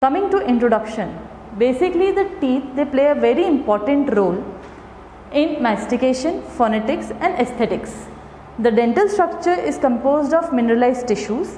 Coming to introduction, basically the teeth, they play a very important role in mastication, phonetics and aesthetics. The dental structure is composed of mineralized tissues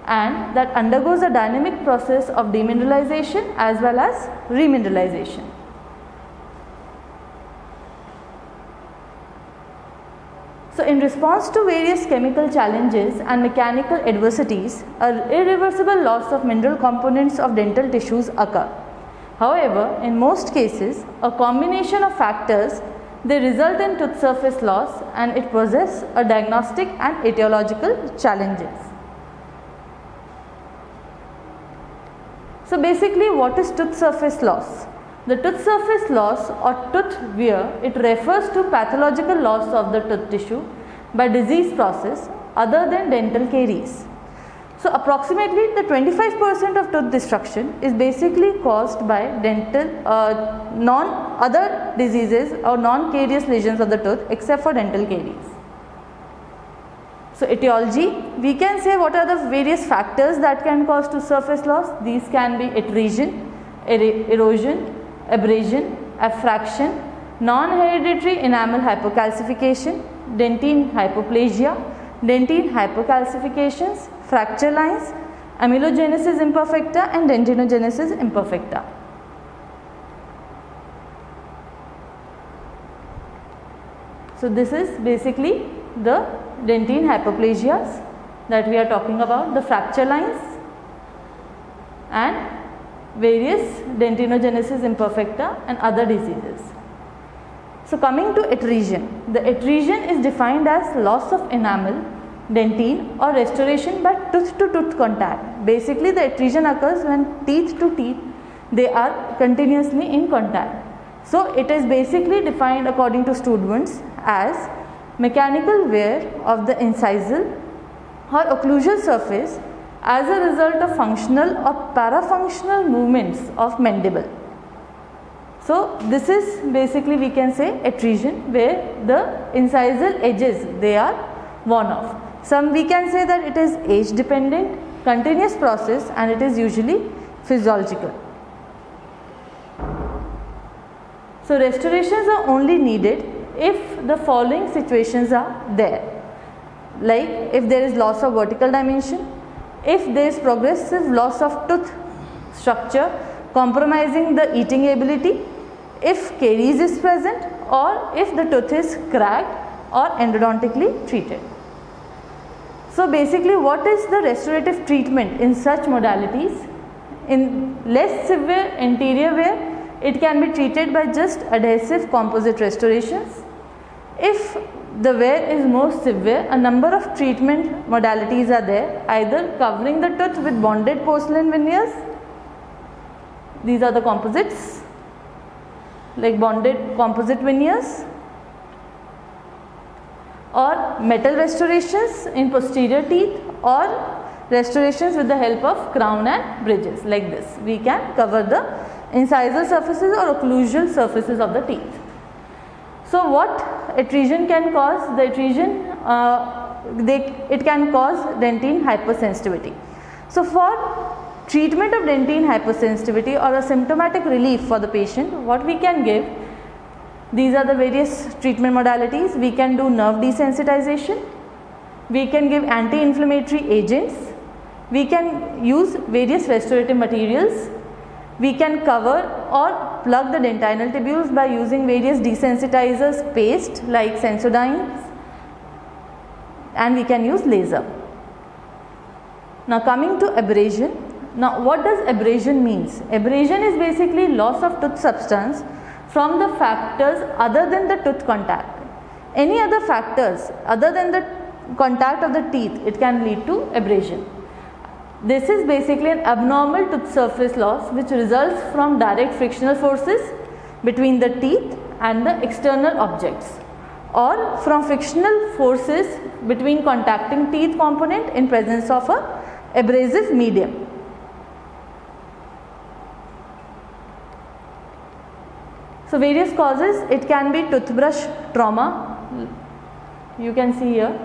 and that undergoes a dynamic process of demineralization as well as remineralization. So in response to various chemical challenges and mechanical adversities, an irreversible loss of mineral components of dental tissues occur. However, in most cases, a combination of factors, they result in tooth surface loss and it poses a diagnostic and etiological challenges. So basically, what is tooth surface loss? The tooth surface loss or tooth wear, it refers to pathological loss of the tooth tissue by disease process other than dental caries. So approximately the 25% of tooth destruction is basically caused by dental other diseases or non-carious lesions of the tooth except for dental caries. So etiology, we can say what are the various factors that can cause tooth surface loss. These can be atresion, erosion, abrasion, effraction, non-hereditary enamel hypocalcification, dentine hypoplasia, dentine hypocalcifications, fracture lines, amelogenesis imperfecta and dentinogenesis imperfecta. So this is basically the dentine hypoplasias that we are talking about, the fracture lines and various dentinogenesis imperfecta and other diseases. So coming to atresion, the atresion is defined as loss of enamel, dentine or restoration by tooth to tooth contact. Basically the atresion occurs when teeth to teeth, they are continuously in contact. So it is basically defined according to Studwins as mechanical wear of the incisal or occlusal surface as a result of functional or parafunctional movements of mandible. So this is basically we can say atresion where the incisal edges they are worn off. Some we can say that it is age dependent, continuous process and it is usually physiological. So restorations are only needed if the following situations are there, like if there is loss of vertical dimension, if there is progressive loss of tooth structure compromising the eating ability, if caries is present or if the tooth is cracked or endodontically treated. So basically what is the restorative treatment in such modalities? In less severe anterior wear, it can be treated by just adhesive composite restorations. If the wear is more severe, a number of treatment modalities are there, either covering the tooth with bonded porcelain veneers, these are the composites, like bonded composite veneers, or metal restorations in posterior teeth, or restorations with the help of crown and bridges like this. We can cover the incisal surfaces or occlusal surfaces of the teeth. So what atresion can cause? The atresion it can cause dentine hypersensitivity. So for treatment of dentine hypersensitivity or a symptomatic relief for the patient, what we can give, these are the various treatment modalities. We can do nerve desensitization, we can give anti-inflammatory agents, we can use various restorative materials, we can cover or plug the dentinal tubules by using various desensitizers paste like Sensodyne, and we can use laser. Now coming to abrasion. Now what does abrasion means? Abrasion is basically loss of tooth substance from the factors other than the tooth contact. Any other factors other than the contact of the teeth, it can lead to abrasion. This is basically an abnormal tooth surface loss which results from direct frictional forces between the teeth and the external objects, or from frictional forces between contacting teeth component in presence of a abrasive medium. So various causes, it can be toothbrush trauma, you can see here,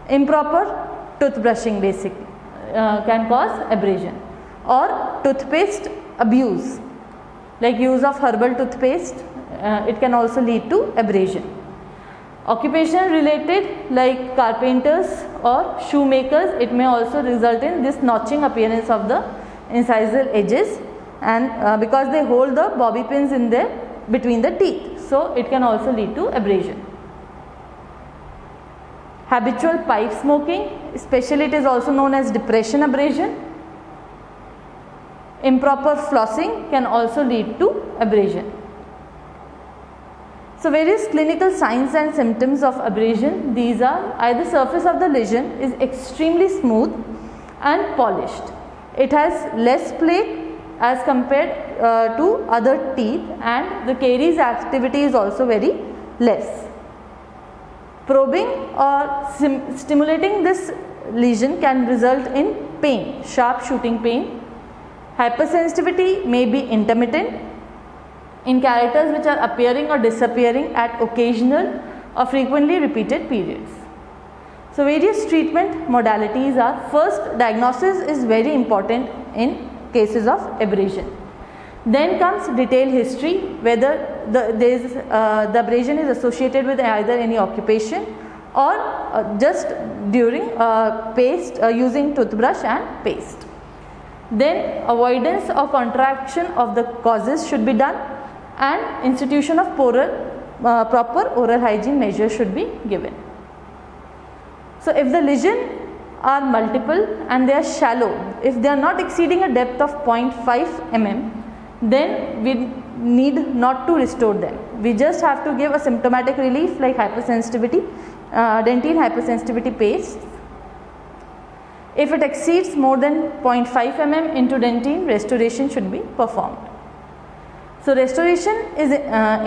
improper toothbrushing basically can cause abrasion. or toothpaste abuse, like use of herbal toothpaste, it can also lead to abrasion. Occupational related, like carpenters or shoemakers, it may also result in this notching appearance of the incisal edges, and because they hold the bobby pins in there between the teeth, so it can also lead to abrasion. Habitual pipe smoking, especially it is also known as depression abrasion. Improper flossing can also lead to abrasion. So various clinical signs and symptoms of abrasion, these are either surface of the lesion is extremely smooth and polished. It has less plaque as compared to other teeth, and the caries activity is also very less. Probing or stimulating this lesion can result in pain, sharp shooting pain. Hypersensitivity may be intermittent in characters which are appearing or disappearing at occasional or frequently repeated periods. So various treatment modalities are: first, diagnosis is very important in cases of abrasion. Then comes detailed history, whether the abrasion is associated with either any occupation or just during paste, using toothbrush and paste. Then avoidance or contraction of the causes should be done, and institution of proper oral hygiene measures should be given. So if the lesion are multiple and they are shallow, if they are not exceeding a depth of 0.5 mm, then we need not to restore them. We just have to give a symptomatic relief like hypersensitivity, dentine hypersensitivity paste. If it exceeds more than 0.5 mm into dentine, restoration should be performed. So restoration is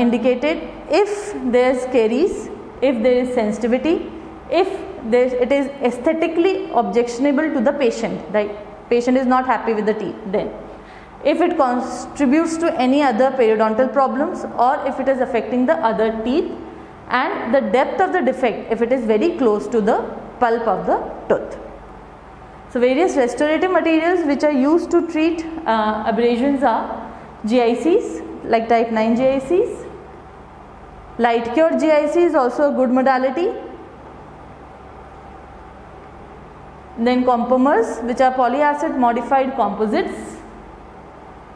indicated if there is caries, if there is sensitivity, if it is aesthetically objectionable to the patient, like patient is not happy with the teeth, then if it contributes to any other periodontal problems, or if it is affecting the other teeth, and the depth of the defect if it is very close to the pulp of the tooth. So various restorative materials which are used to treat abrasions are GICs, like type 9 GICs. Light cured GIC is also a good modality. Then compomers, which are polyacid modified composites.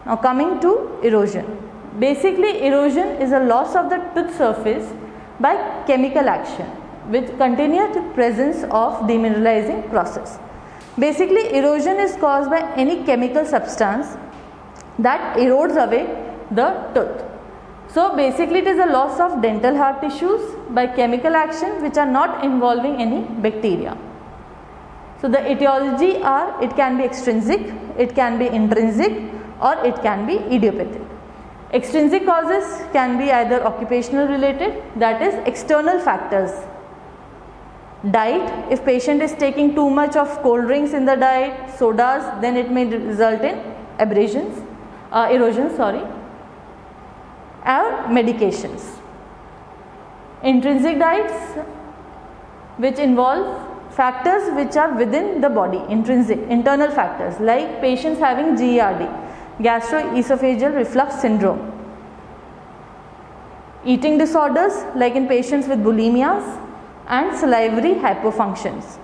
Now coming to erosion. Basically erosion is a loss of the tooth surface by chemical action with continued presence of demineralizing process. Basically erosion is caused by any chemical substance that erodes away the tooth. So basically it is a loss of dental hard tissues by chemical action which are not involving any bacteria. So the etiology are, it can be extrinsic, it can be intrinsic, or it can be idiopathic. Extrinsic causes can be either occupational related, that is external factors. Diet, if patient is taking too much of cold drinks in the diet, sodas, then it may result in erosion, or medications. Intrinsic diets, which involve factors which are within the body, intrinsic, internal factors, like patients having GERD, gastroesophageal reflux syndrome. Eating disorders, like in patients with bulimias, and salivary hypofunctions.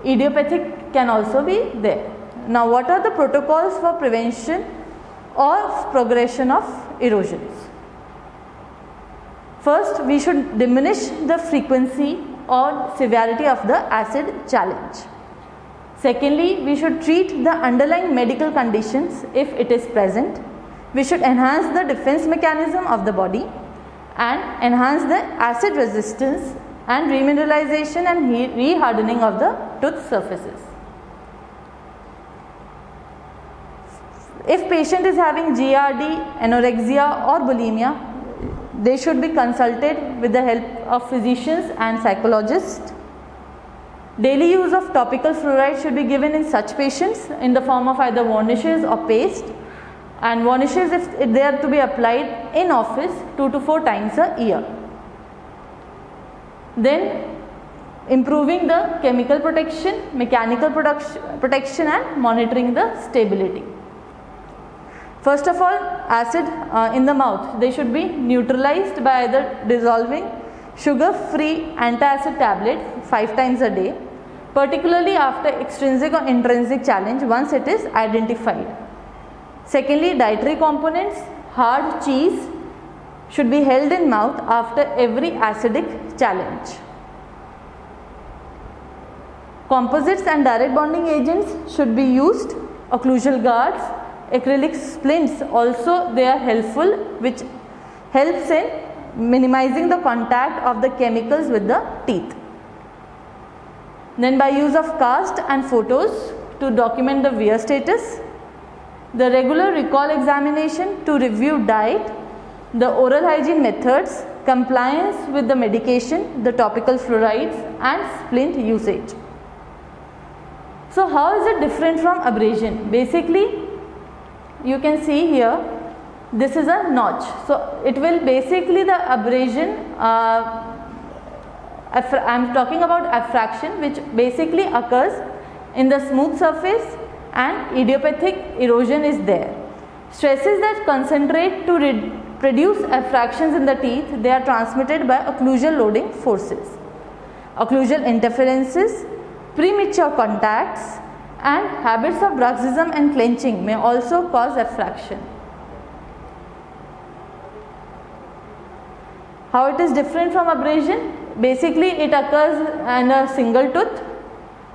Idiopathic can also be there. Now what are the protocols for prevention of progression of erosions? First, we should diminish the frequency or severity of the acid challenge. Secondly, we should treat the underlying medical conditions if it is present. We should enhance the defense mechanism of the body and enhance the acid resistance and remineralization and rehardening of the tooth surfaces. If patient is having GERD, anorexia or bulimia, they should be consulted with the help of physicians and psychologists. Daily use of topical fluoride should be given in such patients in the form of either varnishes or paste, and varnishes if they are to be applied in office 2 to 4 times a year. Then improving the chemical protection, mechanical protection and monitoring the stability. First of all, acid in the mouth, they should be neutralized by either dissolving sugar-free antacid tablet 5 times a day, particularly after extrinsic or intrinsic challenge once it is identified. Secondly, dietary components, hard cheese should be held in mouth after every acidic challenge. Composites and direct bonding agents should be used, occlusal guards, acrylic splints also they are helpful, which helps in minimizing the contact of the chemicals with the teeth. Then by use of cast and photos to document the wear status, the regular recall examination to review diet, the oral hygiene methods, compliance with the medication, the topical fluorides and splint usage. So how is it different from abrasion? Basically, you can see here, this is a notch. So it will basically the abrasion, I am talking about abfraction, which basically occurs in the smooth surface and idiopathic erosion is there. Stresses that concentrate to produce abfractions in the teeth, they are transmitted by occlusal loading forces. Occlusal interferences, premature contacts and habits of bruxism and clenching may also cause abfraction. How it is different from abrasion? Basically it occurs in a single tooth.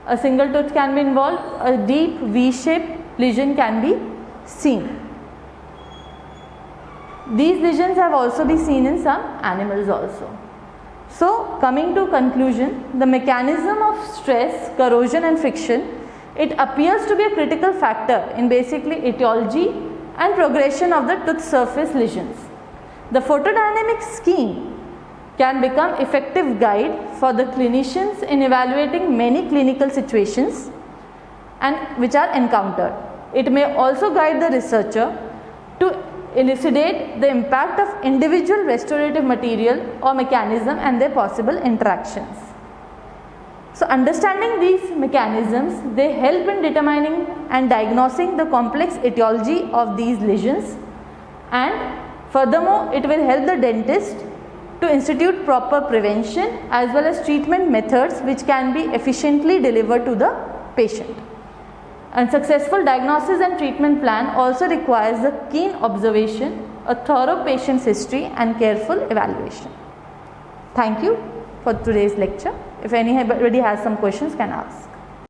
A single tooth can be involved, a deep V-shaped lesion can be seen. These lesions have also been seen in some animals also. So coming to conclusion, the mechanism of stress, corrosion and friction, it appears to be a critical factor in basically etiology and progression of the tooth surface lesions. The photodynamic scheme can become effective guide for the clinicians in evaluating many clinical situations and which are encountered. It may also guide the researcher to elucidate the impact of individual restorative material or mechanism and their possible interactions. So understanding these mechanisms, they help in determining and diagnosing the complex etiology of these lesions, and furthermore it will help the dentist to institute proper prevention as well as treatment methods which can be efficiently delivered to the patient. And successful diagnosis and treatment plan also requires a keen observation, a thorough patient's history and careful evaluation. Thank you for today's lecture. If anybody has some questions, can ask.